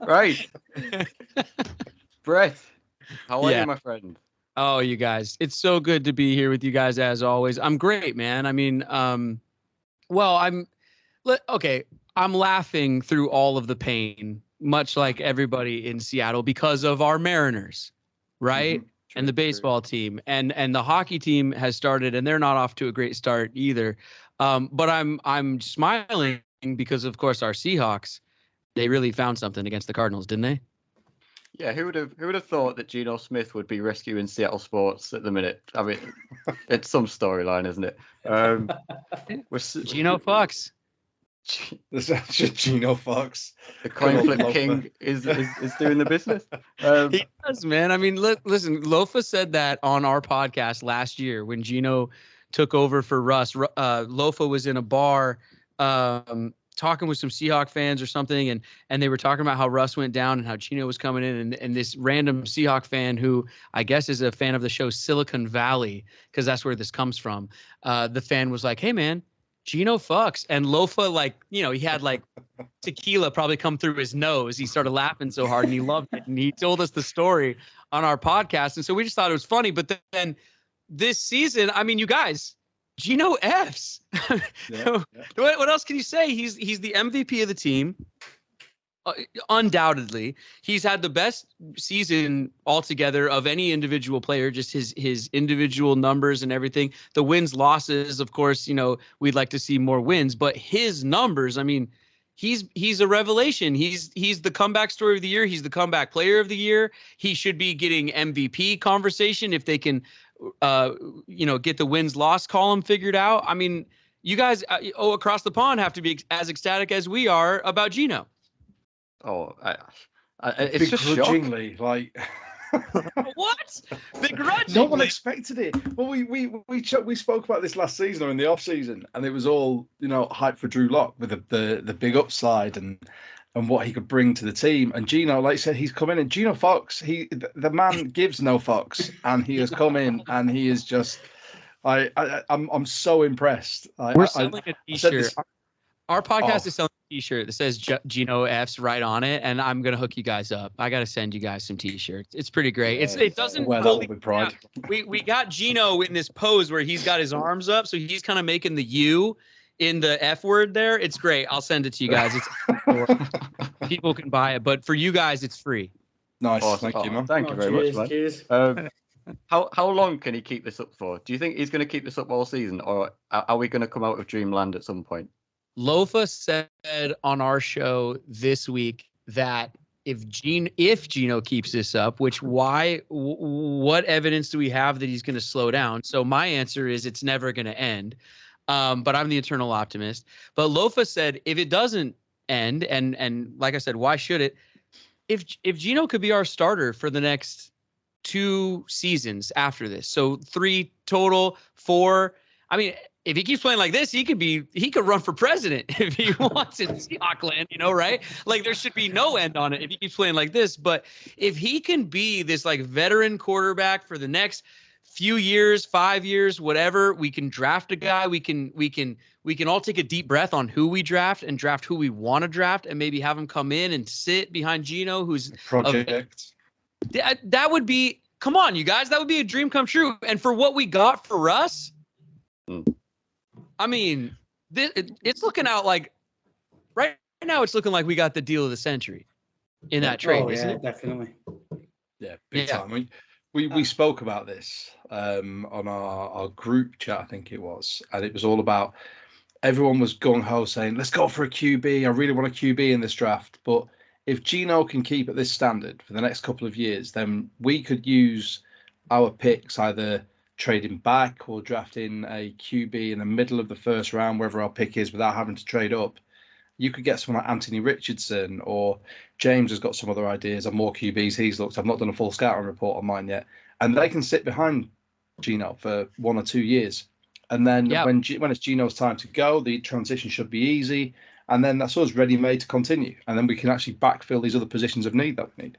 Right. Brett, how are Yeah. you, my friend? Oh, you guys, it's so good to be here with you guys as always. I'm great, man. I mean, well, okay. I'm laughing through all of the pain, much like everybody in Seattle, because of our Mariners, right? And True, the true. baseball team and the hockey team has started, and they're not off to a great start either. But I'm smiling because, of course, our Seahawks, they really found something against the Cardinals, didn't they? Yeah, who would have thought that Geno Smith would be rescuing Seattle sports at the minute? I mean, it's some storyline, isn't it? We're Geno Fox. There's actually Geno Fox. the coin flip king is doing the business. He does, man. I mean, listen, Lofa said that on our podcast last year when Geno took over for Russ. Lofa was in a bar talking with some Seahawk fans or something, and they were talking about how Russ went down and how Geno was coming in, and this random Seahawk fan who I guess is a fan of the show Silicon Valley, because that's where this comes from. The fan was like, "Hey, man, Geno fucks," and Lofa, like, he had like tequila probably come through his nose. He started laughing so hard and he loved it. And he told us the story on our podcast. And so we just thought it was funny. But then this season, I mean, you guys, Geno F's. Yeah. What else can you say? He's the MVP of the team. Undoubtedly, he's had the best season altogether of any individual player, just his individual numbers and everything. The wins, losses, of course, we'd like to see more wins, but his numbers, I mean, he's a revelation. He's the comeback story of the year. He's the comeback player of the year. He should be getting MVP conversation if they can, get the wins loss column figured out. I mean, you guys across the pond have to be as ecstatic as we are about Geno. Oh, it's just begrudgingly, like what? Begrudgingly? No one expected it. Well, we spoke about this last season or in the off season, and it was all hype for Drew Lock with the big upside and what he could bring to the team. And Geno, like I said, he's come in, and Geno Fox, the man gives no fucks, and he has come in and he is just. I'm so impressed. We're selling a T-shirt. Our podcast is selling a T-shirt that says Geno F's right on it, and I'm gonna hook you guys up. I gotta send you guys some T-shirts. It's pretty great. It doesn't fully. Pride. We got Geno in this pose where he's got his arms up, so he's kind of making the U in the F word there. It's great. I'll send it to you guys. People can buy it, but for you guys, it's free. Nice. Thank you, man. Thank you very much, man. Cheers. How long can he keep this up for? Do you think he's going to keep this up all season, or are we going to come out of dreamland at some point? Lofa said on our show this week that if Geno keeps this up, what evidence do we have that he's going to slow down? So my answer is it's never going to end. But I'm the eternal optimist. But Lofa said if it doesn't end, and like I said, why should it? If Geno could be our starter for the next 2 seasons after this, so 3 total, 4. I mean, if he keeps playing like this, he could run for president if he wants in Seahawkland, right? Like, there should be no end on it if he keeps playing like this. But if he can be this like veteran quarterback for the next few years, 5 years, whatever, we can draft a guy. We can all take a deep breath on who we draft and draft who we want to draft, and maybe have him come in and sit behind Geno, who's project. That would be, come on, you guys, that would be a dream come true. And for what we got for Russ, I mean, it's looking out like right now. It's looking like we got the deal of the century in that trade, isn't it? Definitely. Yeah, big time. We spoke about this on our group chat, I think it was, and it was all about everyone was gung ho saying, "Let's go for a QB. I really want a QB in this draft." But if Geno can keep at this standard for the next couple of years, then we could use our picks either trading back or drafting a QB in the middle of the first round, wherever our pick is, without having to trade up. You could get someone like Anthony Richardson, or James has got some other ideas on more QBs he's looked. I've not done a full scouting report on mine yet. And they can sit behind Geno for 1 or 2 years. And then when it's Geno's time to go, the transition should be easy. And then that's us ready-made to continue. And then we can actually backfill these other positions of need that we need.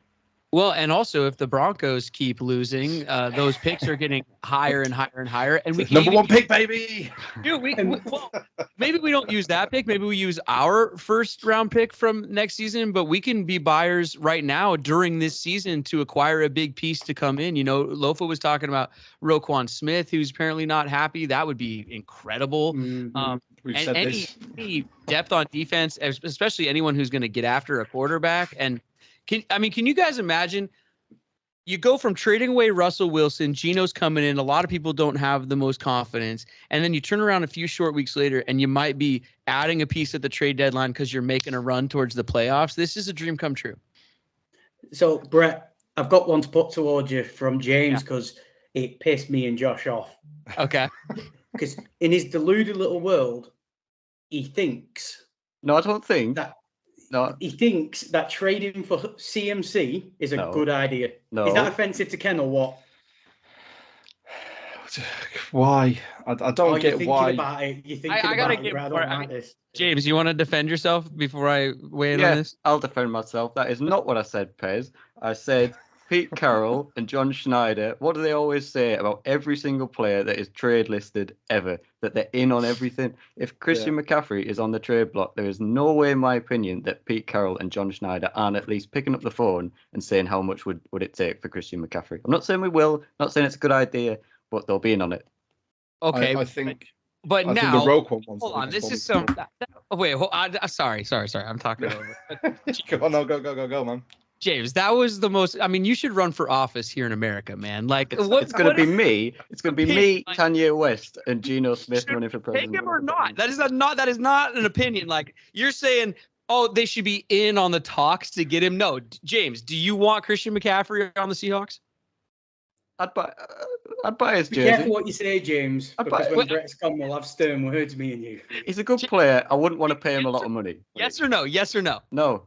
Well, and also if the Broncos keep losing, those picks are getting higher and higher and higher. And we can number one pick, baby. Dude, well, maybe we don't use that pick. Maybe we use our first round pick from next season, but we can be buyers right now during this season to acquire a big piece to come in. You know, Lofa was talking about Roquan Smith, who's apparently not happy. That would be incredible. We've and said any depth on defense, especially anyone who's going to get after a quarterback. And can you guys imagine? You go from trading away Russell Wilson, Geno's coming in. A lot of people don't have the most confidence. And then you turn around a few short weeks later and you might be adding a piece at the trade deadline because you're making a run towards the playoffs. This is a dream come true. So, Brett, I've got one to put towards you from James because it pissed me and Josh off. Okay. Because in his deluded little world, he thinks... No, I don't think. No. He thinks that trading for CMC is a good idea. No. Is that offensive to Ken or what? Why? I don't get why. About it. You're thinking about it. I don't like this. James, you want to defend yourself before I weigh in on this? I'll defend myself. That is not what I said, Pez. I said Pete Carroll and John Schneider. What do they always say about every single player that is trade listed ever? That they're in on everything. If Christian McCaffrey is on the trade block, there is no way, in my opinion, that Pete Carroll and John Schneider aren't at least picking up the phone and saying how much would it take for Christian McCaffrey. I'm not saying we will. Not saying it's a good idea, but they'll be in on it. Okay, I think. But I now, think the Roquan hold on. This is some. Wait, sorry. I'm talking over. Go on, no, go, man. James, that was the most. I mean, you should run for office here in America, man. Like, it's going to be me. It's going to be me, Kanye West, and Geno Smith running for president. Take him or not? That is not an opinion. Like, you're saying, oh, they should be in on the talks to get him. No, James, do you want Christian McCaffrey on the Seahawks? I'd buy his jersey. Be careful what you say, James, because when Brett's come, we'll have stern words, me and you. He's a good player. I wouldn't want to pay him a lot of money. Yes or no? Yes or no? No.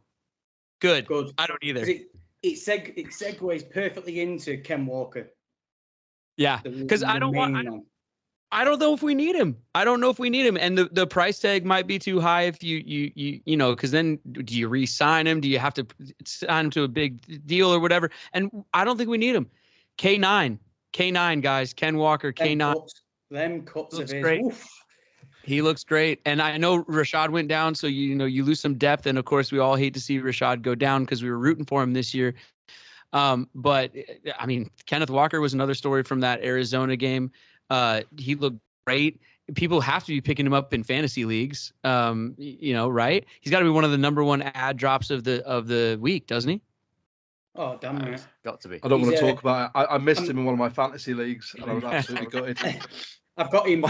Good. I don't either. It segues perfectly into Ken Walker. Yeah, because I don't know if we need him. I don't know if we need him, and the price tag might be too high if you know, because then do you re-sign him? Do you have to sign him to a big deal or whatever? And I don't think we need him. K9 guys, Ken Walker, K9. Them cuts of his. Great. He looks great. And I know Rashad went down, so you lose some depth. And of course, we all hate to see Rashad go down because we were rooting for him this year. But I mean, Kenneth Walker was another story from that Arizona game. He looked great. People have to be picking him up in fantasy leagues. Right? He's got to be one of the number one ad drops of the week, doesn't he? Oh, damn right. Got to be. I don't want to talk about it. I missed him in one of my fantasy leagues, and I was absolutely gutted. I've got him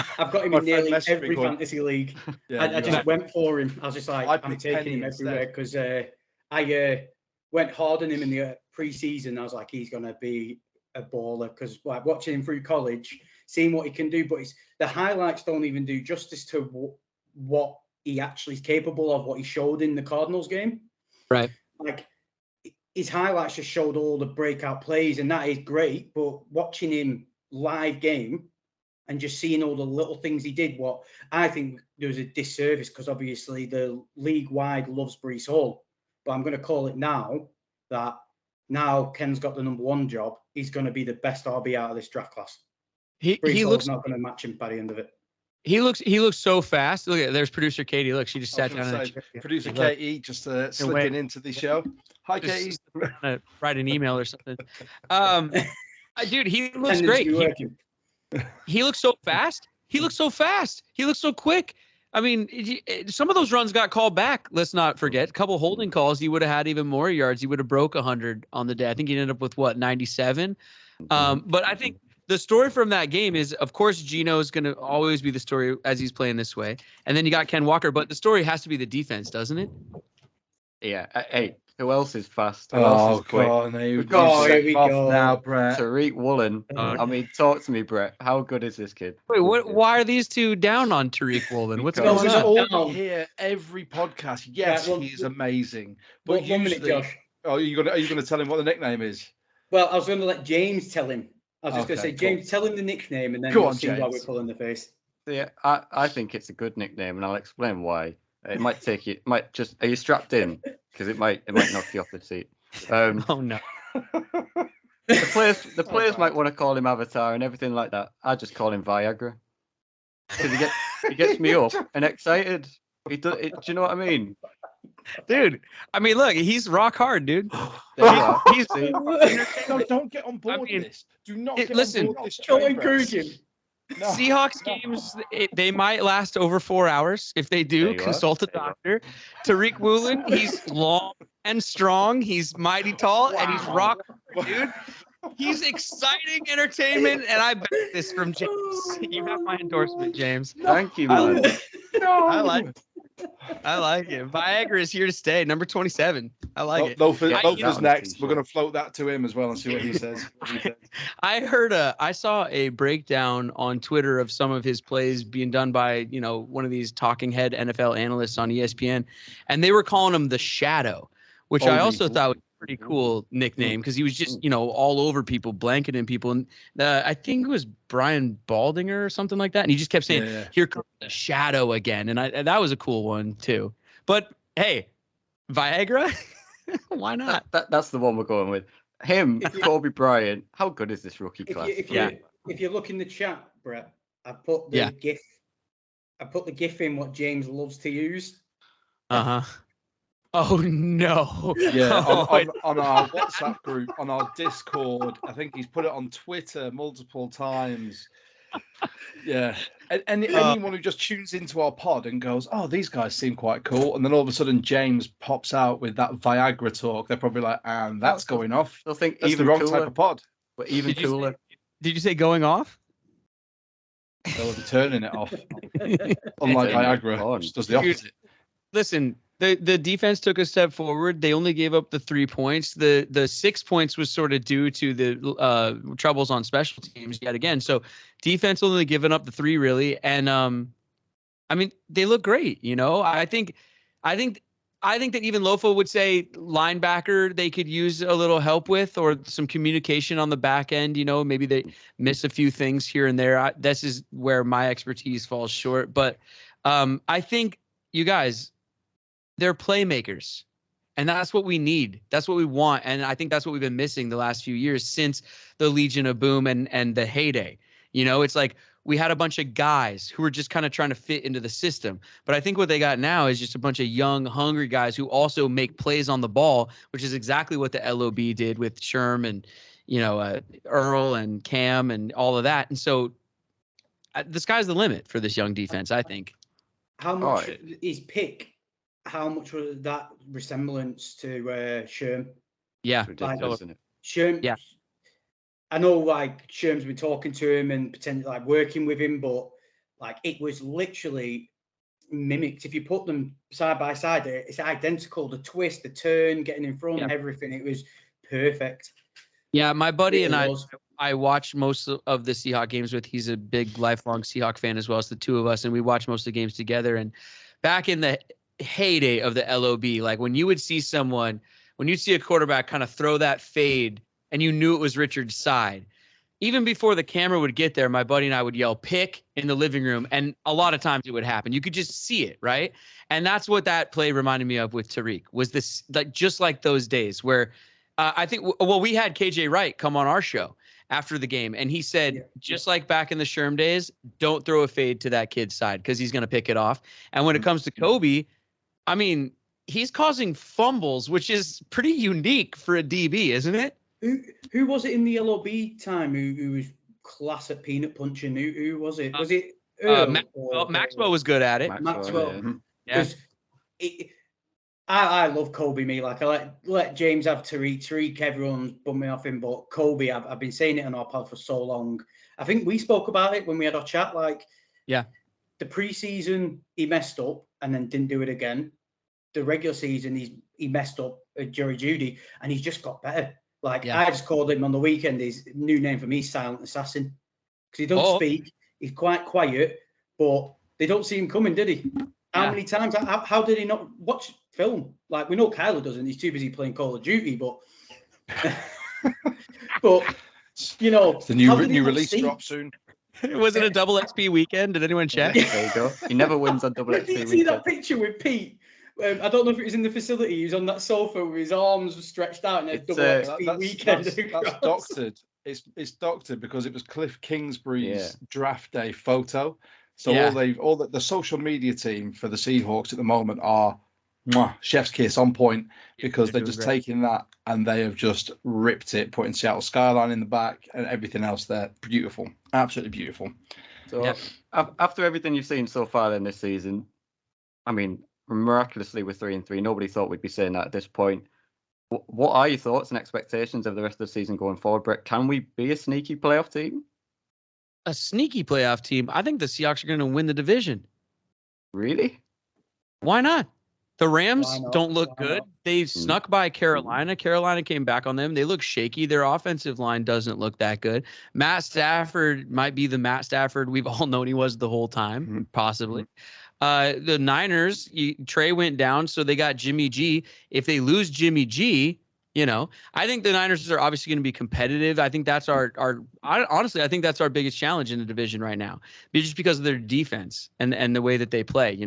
in nearly every fantasy league. Yeah, I just went for him. I was just like, I'm taking him everywhere because I went hard on him in the preseason. I was like, he's going to be a baller because like watching him through college, seeing what he can do, but the highlights don't even do justice to what he actually is capable of, what he showed in the Cardinals game. Right. Like, his highlights just showed all the breakout plays, and that is great. But watching him live game and just seeing all the little things he did, what I think there was a disservice because obviously the league-wide loves Breece Hall. But I'm going to call it now that now Ken's got the number one job. He's going to be the best RB out of this draft class. Breece Hall's not going to match him by the end of it. He looks so fast. Look at there's producer Katie. Look, she just sat down. Producer Katie just slipping into the show. Hi, Katie. Write an email or something. Dude, he looks great. He looks so fast. He looks so fast. He looks so quick. I mean, some of those runs got called back. Let's not forget. A couple holding calls. He would have had even more yards. He would have broke 100 on the day. I think he ended up with 97. But I think the story from that game is, of course, Geno is going to always be the story as he's playing this way. And then you got Ken Walker, but the story has to be the defense, doesn't it? Yeah. Hey, who else is fast? Who else is quick? Here we go. Now, Brett. Tariq Woolen. I mean, talk to me, Brett. How good is this kid? Wait, why are these two down on Tariq Woolen? What's going on? All here every podcast. Yes, he's amazing. But 1 minute, Josh. Are you gonna tell him what the nickname is? Well, I was going to let James tell him. I was just going to say, James, tell him the nickname, and then we'll see why we're pulling the face. Yeah, I think it's a good nickname, and I'll explain why. It might take you. Are you strapped in? Because it might knock you off the seat. Oh no. The players might want to call him Avatar and everything like that. I just call him Viagra because he gets me up and excited. Do you know what I mean? Dude, I mean, look, he's rock hard, dude. He's don't get on board with this. Do not get listen, on board with this. Don't encourage him. No, Seahawks games, they might last over 4 hours. If they do, consult a doctor. Tariq Woolen, he's long and strong. He's mighty tall, and he's rock hard, dude. He's exciting entertainment, and I bet this from James. You have my endorsement, James. Thank you, man. I like it. Viagra is here to stay. Number 27. I like it. Lofa's next. We're going to float that to him as well and see what he says. I saw a breakdown on Twitter of some of his plays being done by, one of these talking head NFL analysts on ESPN, and they were calling him the Shadow, which I also thought was a pretty cool nickname because he was just, all over people, blanketing people. And I think it was Brian Baldinger or something like that. And he just kept saying, here comes the Shadow again. And that was a cool one too. But hey, Viagra, why not? That's the one we're going with. Him, Kobe Bryant. How good is this rookie class? If you look in the chat, Brett, I put the GIF. I put the GIF in what James loves to use. Oh no! Yeah, on our WhatsApp group, on our Discord, I think he's put it on Twitter multiple times. Yeah, and anyone who just tunes into our pod and goes, "Oh, these guys seem quite cool," and then all of a sudden James pops out with that Viagra talk, they're probably like, "And that's going off." They'll think that's even the wrong cooler, type of pod. But even cooler. Did you say going off? They'll be turning it off. Unlike Viagra, which does the opposite. Listen. The defense took a step forward. They only gave up the 3 points. The 6 points was sort of due to the troubles on special teams yet again. So defense only given up the 3 really. And I mean, they look great. I think that even Lofa would say linebacker they could use a little help with, or some communication on the back end. Maybe they miss a few things here and there. This is where my expertise falls short. But I think you guys, they're playmakers, and that's what we need. That's what we want. And I think that's what we've been missing the last few years since the Legion of Boom and the heyday. It's like we had a bunch of guys who were just kind of trying to fit into the system. But I think what they got now is just a bunch of young, hungry guys who also make plays on the ball, which is exactly what the LOB did with Sherm and, Earl and Cam and all of that. And so the sky's the limit for this young defense, I think. How much is Pick? How much was that resemblance to Sherm? Yeah, ridiculous, isn't it? Sherm. Yeah, I know. Sherm's been talking to him and potentially working with him, but it was literally mimicked. If you put them side by side, it's identical. The twist, the turn, getting in front, everything. It was perfect. Yeah, my buddy and I watched most of the Seahawk games with. He's a big lifelong Seahawk fan as well as the two of us, and we watched most of the games together. And back in the heyday of the LOB, when you would see a quarterback kind of throw that fade and you knew it was Richard's side, even before the camera would get there, my buddy and I would yell pick in the living room, and a lot of times it would happen. You could just see it, right? And that's what that play reminded me of with Tariq, was this just like those days where I think we had KJ Wright come on our show after the game, and he said, just like back in the Sherm days, don't throw a fade to that kid's side because he's going to pick it off. And when it comes to Kobe, I mean, he's causing fumbles, which is pretty unique for a DB, isn't it? Who was it in the LOB time who was class at peanut punching? Who was it? Was it Maxwell was good at it. Maxwell. Yeah. I love Kobe. I let James have Tariq. Everyone's bumming off him, but Kobe, I've been saying it on our pod for so long. I think we spoke about it when we had our chat. The preseason, he messed up and then didn't do it again. The regular season, he messed up at Jerry Jeudy, and he's just got better. I just called him on the weekend. His new name for me is Silent Assassin, because he don't speak. He's quite quiet, but they don't see him coming, did he? How many times? How did he not watch film? We know Kyler doesn't. He's too busy playing Call of Duty, but it's the new release drop soon. Was it a double XP weekend? Did anyone check? There you go. He never wins on double XP weekend. See that picture with Pete I don't know if it was in the facility. He was on that sofa with his arms stretched out and a double XP weekend. That's doctored. It's doctored because it was Cliff Kingsbury's draft day photo. So all the social media team for the Seahawks at the moment are chef's kiss on point, because they're just taking that and they have just ripped it, putting Seattle skyline in the back and everything else there. Beautiful, absolutely beautiful. So after everything you've seen so far in this season, I mean, miraculously we're 3-3. Nobody thought we'd be saying that at this point. What are your thoughts and expectations of the rest of the season going forward, Brett? Can we be a sneaky playoff team? A sneaky playoff team? I think the Seahawks are going to win the division. Really? Why not? The Rams don't look good. They snuck by Carolina. Carolina came back on them. They look shaky. Their offensive line doesn't look that good. Matt Stafford might be the Matt Stafford we've all known he was the whole time, possibly. The Niners, Trey went down, so they got Jimmy G. If they lose Jimmy G, I think the Niners are obviously going to be competitive. I think that's honestly, I think that's our biggest challenge in the division right now, just because of their defense and the way that they play.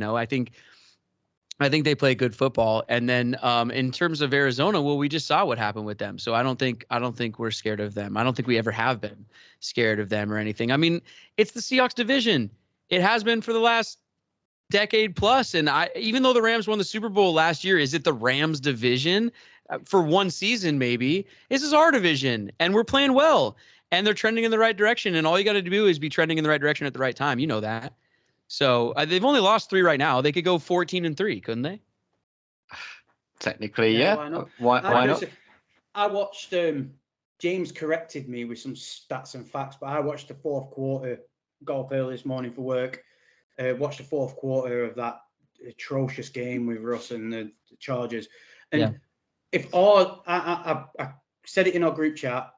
I think they play good football. And then in terms of Arizona, well, we just saw what happened with them. So I don't think we're scared of them. I don't think we ever have been scared of them or anything. I mean, it's the Seahawks division. It has been for the last decade plus. And even though the Rams won the Super Bowl last year, is it the Rams division for one season? Maybe this is our division and we're playing well and they're trending in the right direction. And all you got to do is be trending in the right direction at the right time. You know that. So they've only lost 3 right now. They could go 14-3, couldn't they? Technically, yeah. Why not? Why not? I watched. James corrected me with some stats and facts, but I watched the fourth quarter. Got up early this morning for work. Watched the fourth quarter of that atrocious game with Russ and the Chargers. And if I said it in our group chat,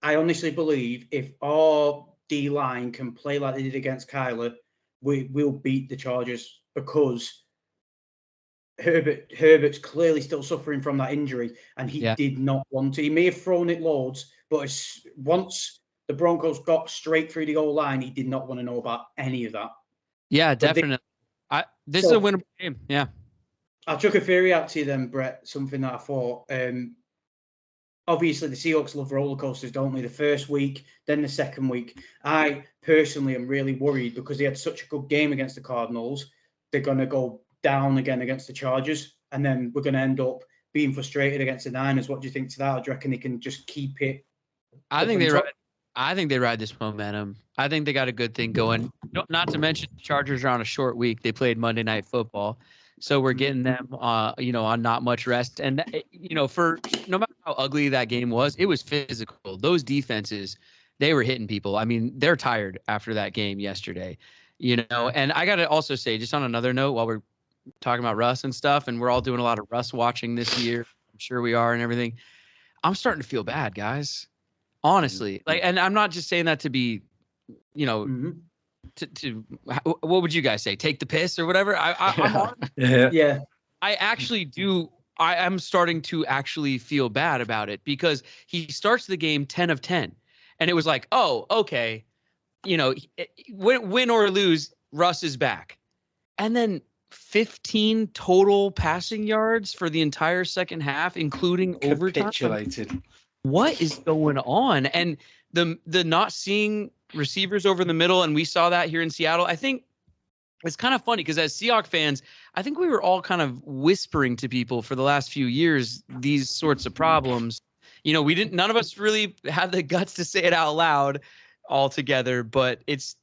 I honestly believe if our D line can play like they did against Kyler, we will beat the Chargers, because Herbert's clearly still suffering from that injury, and he did not want to. He may have thrown it loads, but once the Broncos got straight through the goal line, he did not want to know about any of that. Yeah, definitely. This is a winnable game. Yeah. I took a theory out to you then, Brett, something that I thought. Obviously, the Seahawks love roller coasters, don't they? The first week, then the second week. I personally am really worried because they had such a good game against the Cardinals. They're going to go down again against the Chargers, and then we're going to end up being frustrated against the Niners. What do you think to that? Or do you reckon they can just keep it? I think they ride this momentum. I think they got a good thing going. Not to mention the Chargers are on a short week. They played Monday Night Football. So we're getting them, on not much rest. And, for no matter how ugly that game was, it was physical. Those defenses, they were hitting people. I mean, they're tired after that game yesterday, And I got to also say, just on another note, while we're talking about Russ and stuff, and we're all doing a lot of Russ watching this year, I'm sure we are and everything, I'm starting to feel bad, guys. Honestly. And I'm not just saying that to be, what would you guys say? Take the piss or whatever. I actually do. I am starting to actually feel bad about it, because he starts the game 10 of 10, and it was like, oh, okay, win or lose, Russ is back, and then 15 total passing yards for the entire second half, including overtime. What is going on? And the not seeing receivers over the middle, and we saw that here in Seattle. I think it's kind of funny because as Seahawks fans, I think we were all kind of whispering to people for the last few years these sorts of problems. None of us really had the guts to say it out loud altogether, but it's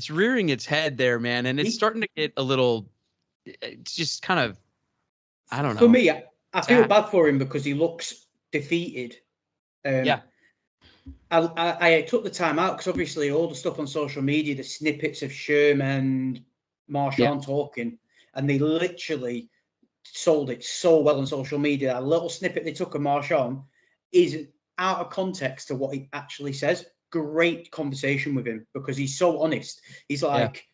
rearing its head there, man, and it's starting to get a little. It's just kind of, I don't know. For me, I feel bad for him because he looks defeated. I took the time out because obviously all the stuff on social media, the snippets of Sherman and Marshawn talking, and they literally sold it so well on social media. A little snippet they took of Marshawn is out of context to what he actually says. Great conversation with him because he's so honest. He's like,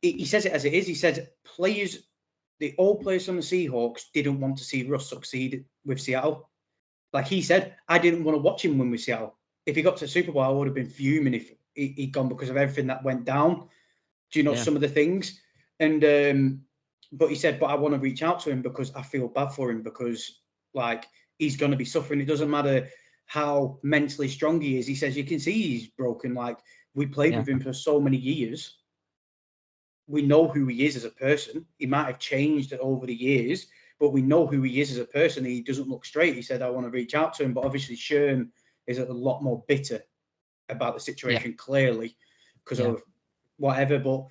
he says it as it is. He said all players on the Seahawks didn't want to see Russ succeed with Seattle. Like he said, I didn't want to watch him win with Seattle. If he got to the Super Bowl, I would have been fuming if he'd gone because of everything that went down. Do you know some of the things? And But he said, but I want to reach out to him because I feel bad for him because like he's going to be suffering. It doesn't matter how mentally strong he is. He says, you can see he's broken. Like we played with him for so many years. We know who he is as a person. He might have changed over the years, but we know who he is as a person. He doesn't look straight. He said, I want to reach out to him. But obviously Sherm is a lot more bitter about the situation, clearly, because of whatever. But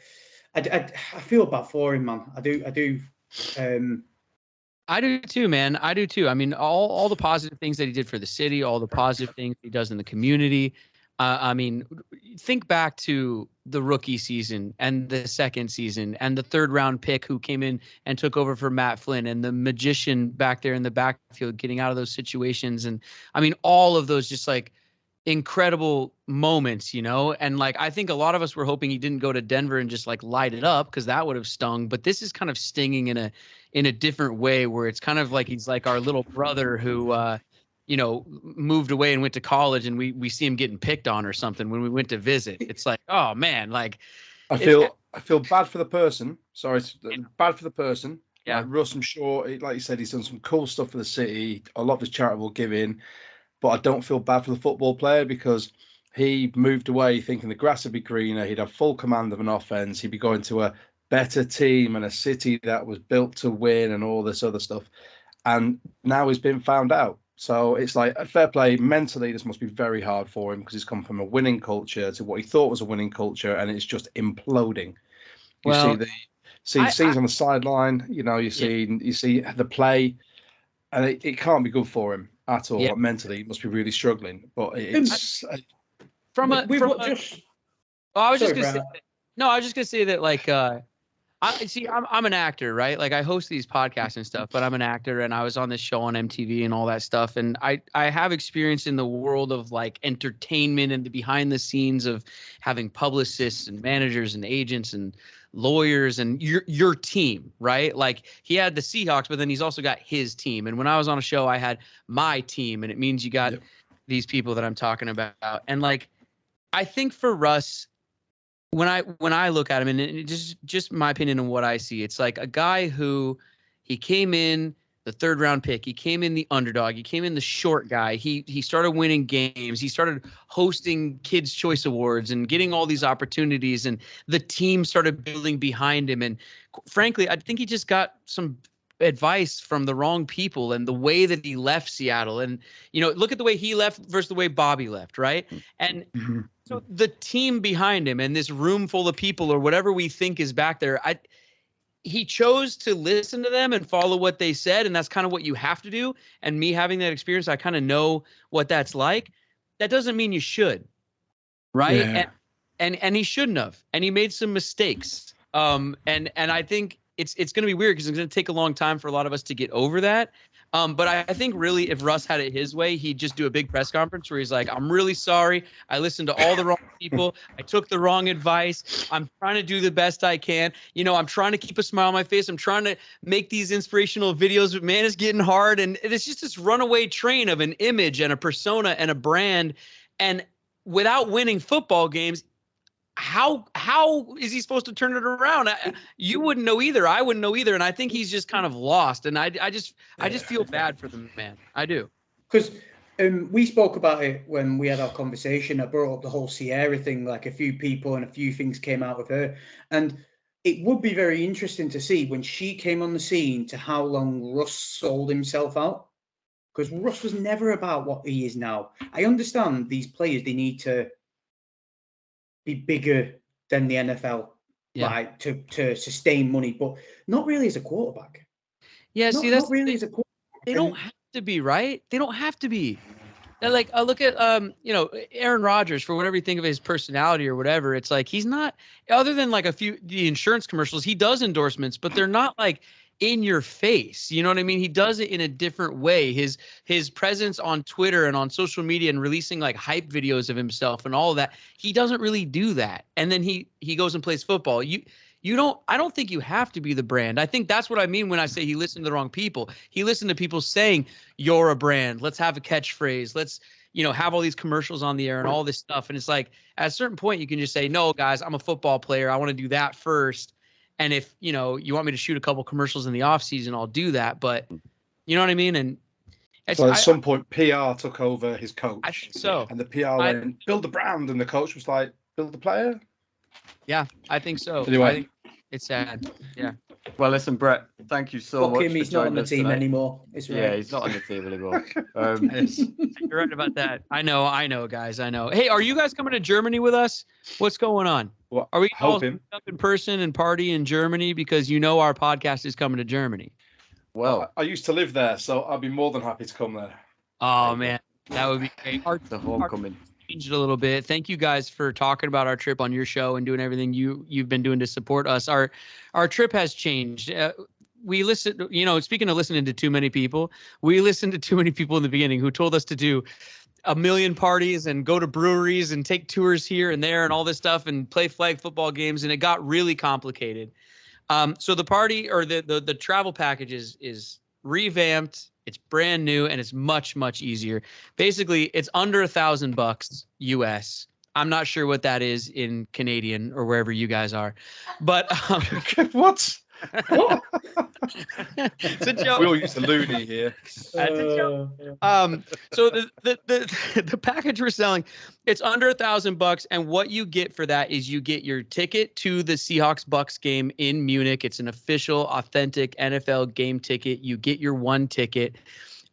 I feel bad for him, man. I do. I do too, man. I do too. I mean, all the positive things that he did for the city, all the positive things he does in the community. I mean, think back to the rookie season and the second season and the third round pick who came in and took over for Matt Flynn and the magician back there in the backfield getting out of those situations. And I mean, all of those just like incredible moments, you know? And like, I think a lot of us were hoping he didn't go to Denver and just like light it up because that would have stung. But this is kind of stinging in a different way where it's kind of like he's like our little brother who, you know, moved away and went to college and we see him getting picked on or something when we went to visit. It's like, oh man, like I feel bad for the person. Sorry, bad for the person. Yeah. Like Russ, I'm sure, like you said, he's done some cool stuff for the city, a lot of his charitable giving, but I don't feel bad for the football player because he moved away thinking the grass would be greener. He'd have full command of an offense. He'd be going to a better team and a city that was built to win and all this other stuff. And now he's been found out. So it's like a fair play. Mentally, this must be very hard for him because he's come from a winning culture to what he thought was a winning culture, and it's just imploding. You see the scenes on the sideline. You know, you see the play, and it can't be good for him at all. Yeah. Mentally, he must be really struggling. But it's I was just gonna say that like I'm an actor, right? Like I host these podcasts and stuff, but I'm an actor and I was on this show on MTV and all that stuff. And I have experience in the world of like entertainment and the behind the scenes of having publicists and managers and agents and lawyers and your team, right? Like he had the Seahawks, but then he's also got his team. And when I was on a show, I had my team, and it means you got these people that I'm talking about. And like, I think for Russ, when I look at him, and it just my opinion on what I see, it's like a guy who he came in the third round pick. He came in the underdog. He came in the short guy. He started winning games. He started hosting Kids' Choice Awards and getting all these opportunities, and the team started building behind him. And frankly, I think he just got some advice from the wrong people and the way that he left Seattle. And, you know, look at the way he left versus the way Bobby left, right? And so the team behind him and this room full of people or whatever we think is back there, he chose to listen to them and follow what they said. And that's kind of what you have to do. And me having that experience, I kind of know what that's like. That doesn't mean you should, right? Yeah. And he shouldn't have. And he made some mistakes. And I think it's going to be weird because it's going to take a long time for a lot of us to get over that. But I think really if Russ had it his way, he'd just do a big press conference where he's like, I'm really sorry. I listened to all the wrong people. I took the wrong advice. I'm trying to do the best I can. You know, I'm trying to keep a smile on my face. I'm trying to make these inspirational videos, but man, it's getting hard. And it's just this runaway train of an image and a persona and a brand. And without winning football games, how is he supposed to turn it around? You wouldn't know either. I wouldn't know either. And I think he's just kind of lost. And I just feel bad for the man. I do. Because we spoke about it when we had our conversation. I brought up the whole Sierra thing, like a few people and a few things came out with her. And it would be very interesting to see when she came on the scene to how long Russ sold himself out. Because Russ was never about what he is now. I understand these players, they need to be bigger than the NFL, like to sustain money, but not really as a quarterback. Yeah, see, that's not really as a quarterback. They don't have to be, right? They don't have to be. And like, I look at you know, Aaron Rodgers, for whatever you think of his personality or whatever. It's like he's not, other than like the insurance commercials, he does endorsements, but they're not like in your face. You know what I mean? He does it in a different way. His presence on Twitter and on social media and releasing like hype videos of himself and all of that, he doesn't really do that. And then he goes and plays football. I don't think you have to be the brand. I think that's what I mean when I say he listened to the wrong people. He listened to people saying, you're a brand. Let's have a catchphrase. Let's, you know, have all these commercials on the air and all this stuff. And it's like, at a certain point, you can just say, no, guys, I'm a football player. I want to do that first. And if, you want me to shoot a couple commercials in the off season, I'll do that. But you know what I mean? And so at some point, PR took over his coach. I think so. And the PR went, build the brand. And the coach was like, build the player. Yeah, I think so. Anyway. I think it's sad. Yeah. Well, listen, Brett, thank you so much. He's not on the team anymore. It's right. Yeah, he's not on the team anymore. You're right about that. I know, guys. I know. Hey, are you guys coming to Germany with us? What's going on? Well, are we all hoping up in person and party in Germany because our podcast is coming to Germany? Well, I used to live there, so I'd be more than happy to come there. Oh man, that would be great. The homecoming. Changed it a little bit. Thank you guys for talking about our trip on your show and doing everything you've been doing to support us. Our trip has changed. We listened, speaking of listening to too many people, we listened to too many people in the beginning who told us to do a million parties and go to breweries and take tours here and there and all this stuff and play flag football games, and it got really complicated. So the party or the travel package is revamped. It's brand new and it's much, much easier. Basically, it's under $1,000 US. I'm not sure what that is in Canadian or wherever you guys are, but what? It's a joke. We all use the loony here. That's a joke. So the package we're selling, it's under $1,000, and what you get for that is you get your ticket to the Seahawks Bucks game in Munich. It's an official, authentic NFL game ticket. You get your one ticket,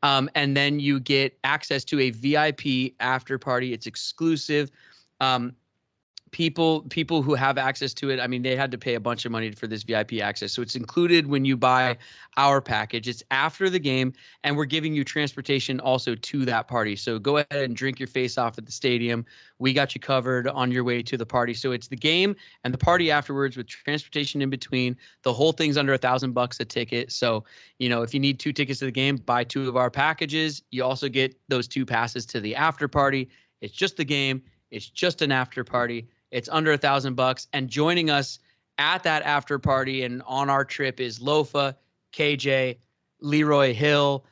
and then you get access to a VIP after party. It's exclusive. People who have access to it, I mean, they had to pay a bunch of money for this VIP access. So it's included when you buy our package. It's after the game, and we're giving you transportation also to that party. So go ahead and drink your face off at the stadium. We got you covered on your way to the party. So it's the game and the party afterwards with transportation in between. The whole thing's under $1,000 a ticket. So, if you need 2 tickets to the game, buy 2 of our packages. You also get those 2 passes to the after party. It's just the game. It's just an after party. It's under $1,000, and joining us at that after party and on our trip is Lofa, KJ, Leroy Hill,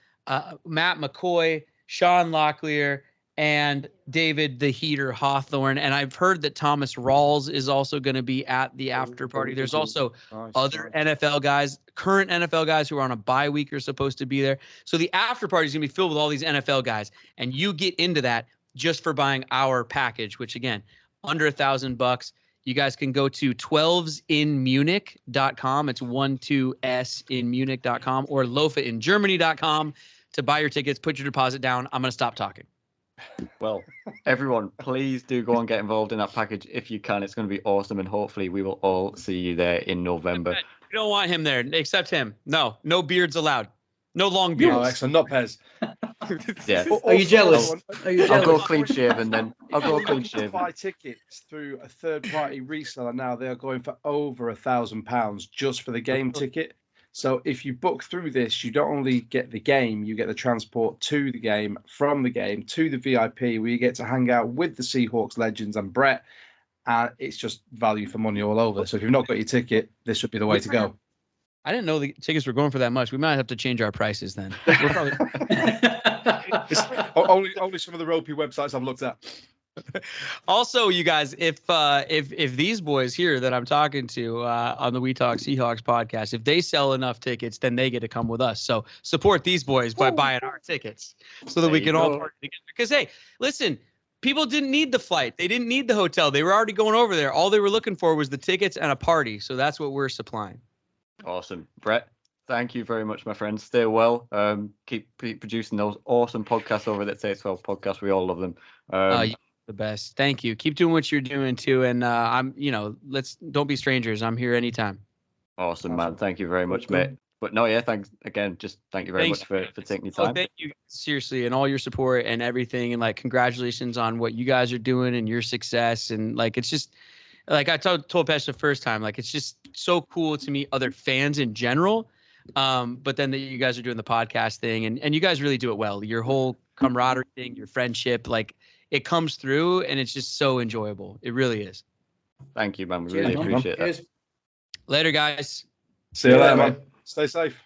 Matt McCoy, Sean Locklear, and David the Heater Hawthorne. And I've heard that Thomas Rawls is also going to be at the after party. There's also other NFL guys, current NFL guys who are on a bye week are supposed to be there. So the after party is going to be filled with all these NFL guys, and you get into that just for buying our package, which again, under $1,000. You guys can go to 12sinmunich.com. It's 12s in Munich.com or lofaingermany.com to buy your tickets. Put your deposit down. I'm going to stop talking. Well, everyone, please do go and get involved in that package if you can. It's going to be awesome, and hopefully we will all see you there in November. We don't want him there, except him. No beards allowed. No long beards. Oh, excellent. Not Pez. Yeah. Are you jealous? I'll go clean shaven then. I'll go clean shaven. Buy tickets through a third-party reseller now. They are going for over £1,000 just for the game ticket. So if you book through this, you don't only get the game, you get the transport to the game, from the game to the VIP, where you get to hang out with the Seahawks legends and Brett. And it's just value for money all over. So if you've not got your ticket, this should be the way to go. I didn't know the tickets were going for that much. We might have to change our prices then. We're probably... only some of the ropey websites I've looked at. Also, you guys, if these boys here that I'm talking to on the We Talk Seahawks podcast, if they sell enough tickets, then they get to come with us. So support these boys by buying our tickets so that we can all party together. Because hey, listen, people didn't need the flight. They didn't need the hotel. They were already going over there. All they were looking for was the tickets and a party. So that's what we're supplying. Awesome. Brett, thank you very much, my friend. Stay well. Keep producing those awesome podcasts over at Say 12 podcast. We all love them. You're the best. Thank you. Keep doing what you're doing too. And don't be strangers. I'm here anytime. Awesome, man. Thank you very much, mate. But no, yeah, thanks again. Just thank you very much for taking your time. Thank you seriously, and all your support and everything. And congratulations on what you guys are doing and your success. And it's just, I told Pez the first time, it's just so cool to meet other fans in general. But then that you guys are doing the podcast thing, and you guys really do it well. Your whole camaraderie thing, your friendship, it comes through, and it's just so enjoyable. It really is. Thank you, man. We really appreciate it. Later, guys. See you later, man. Stay safe.